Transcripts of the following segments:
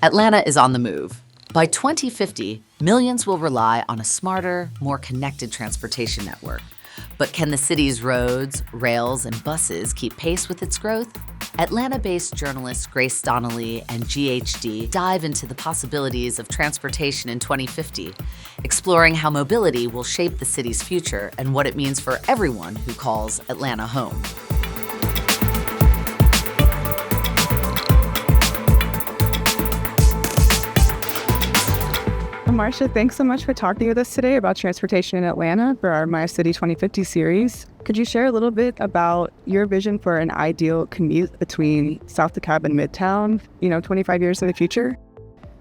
Atlanta is on the move. By 2050, millions will rely on a smarter, more connected transportation network. But can the city's roads, rails, and buses keep pace with its growth? Atlanta-based journalists Grace Donnelly and GHD dive into the possibilities of transportation in 2050, exploring how mobility will shape the city's future and what it means for everyone who calls Atlanta home. Marcia, thanks so much for talking with us today about transportation in Atlanta for our My City 2050 series. Could you share a little bit about your vision for an ideal commute between South DeKalb and Midtown, 25 years in the future?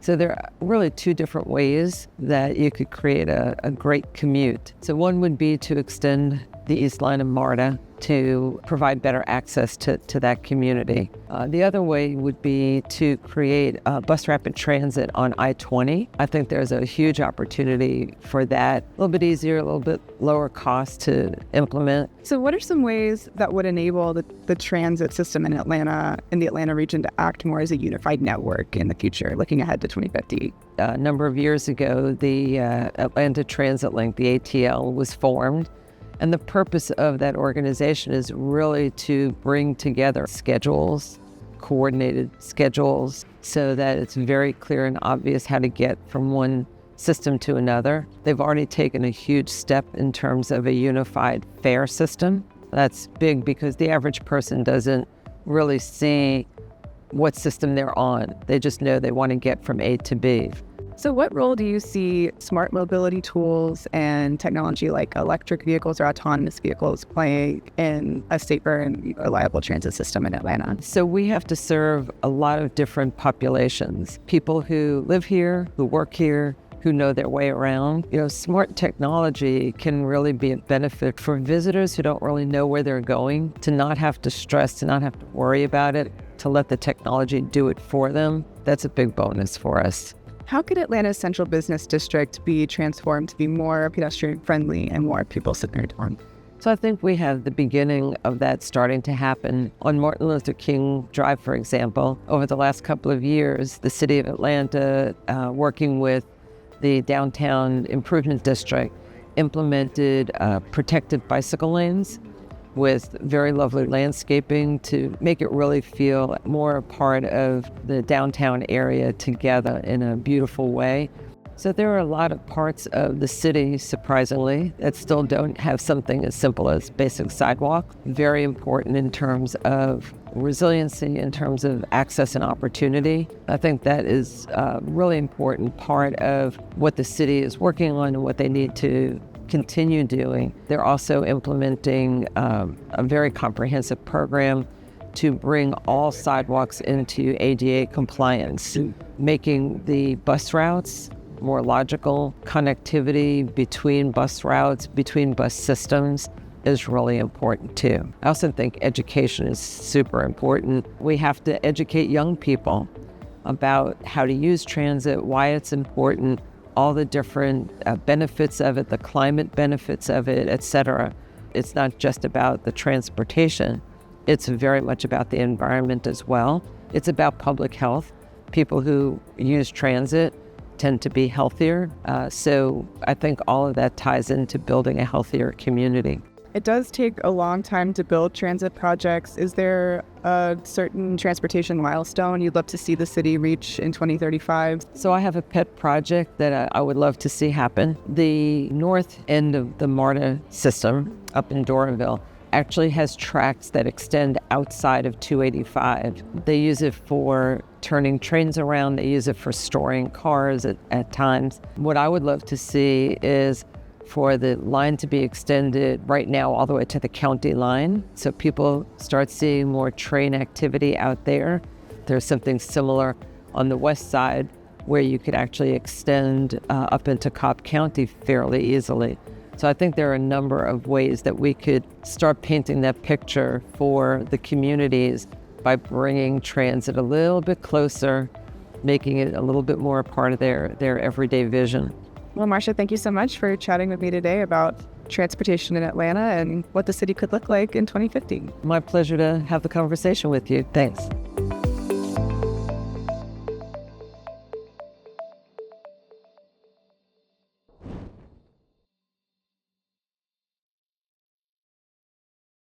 So there are really two different ways that you could create a great commute. So one would be to extend the East Line of MARTA to provide better access to that community. The other way would be to create bus rapid transit on I-20. I think there's a huge opportunity for that. A little bit easier, a little bit lower cost to implement. So what are some ways that would enable the transit system in Atlanta, in the Atlanta region, to act more as a unified network in the future, looking ahead to 2050? A number of years ago, the Atlanta Transit Link, the ATL, was formed. And the purpose of that organization is really to bring together schedules, coordinated schedules, so that it's very clear and obvious how to get from one system to another. They've already taken a huge step in terms of a unified fare system. That's big because the average person doesn't really see what system they're on. They just know they want to get from A to B. So what role do you see smart mobility tools and technology like electric vehicles or autonomous vehicles playing in a safer and reliable transit system in Atlanta? So we have to serve a lot of different populations. People who live here, who work here, who know their way around. Smart technology can really be a benefit for visitors who don't really know where they're going, to not have to stress, to not have to worry about it, to let the technology do it for them. That's a big bonus for us. How could Atlanta's central business district be transformed to be more pedestrian-friendly and more people-centered? So I think we have the beginning of that starting to happen. On Martin Luther King Drive, for example, over the last couple of years, the city of Atlanta, working with the Downtown Improvement District, implemented protected bicycle lanes with very lovely landscaping to make it really feel more a part of the downtown area together in a beautiful way. So there are a lot of parts of the city, surprisingly, that still don't have something as simple as basic sidewalk. Very important in terms of resiliency, in terms of access and opportunity. I think that is a really important part of what the city is working on and what they need to continue doing. They're also implementing a very comprehensive program to bring all sidewalks into ADA compliance, making the bus routes more logical. Connectivity between bus routes, between bus systems is really important too. I also think education is super important. We have to educate young people about how to use transit, why it's important, all the different benefits of it, the climate benefits of it, etc. It's not just about the transportation. It's very much about the environment as well. It's about public health. People who use transit tend to be healthier. So I think all of that ties into building a healthier community. It does take a long time to build transit projects. Is there a certain transportation milestone you'd love to see the city reach in 2035? So I have a pet project that I would love to see happen. The north end of the MARTA system up in Doraville actually has tracks that extend outside of 285. They use it for turning trains around. They use it for storing cars at times. What I would love to see is for the line to be extended right now all the way to the county line, so people start seeing more train activity out there. There's something similar on the west side where you could actually extend up into Cobb County fairly easily. So I think there are a number of ways that we could start painting that picture for the communities by bringing transit a little bit closer, making it a little bit more a part of their everyday vision. Well, Marcia, thank you so much for chatting with me today about transportation in Atlanta and what the city could look like in 2050. My pleasure to have the conversation with you. Thanks.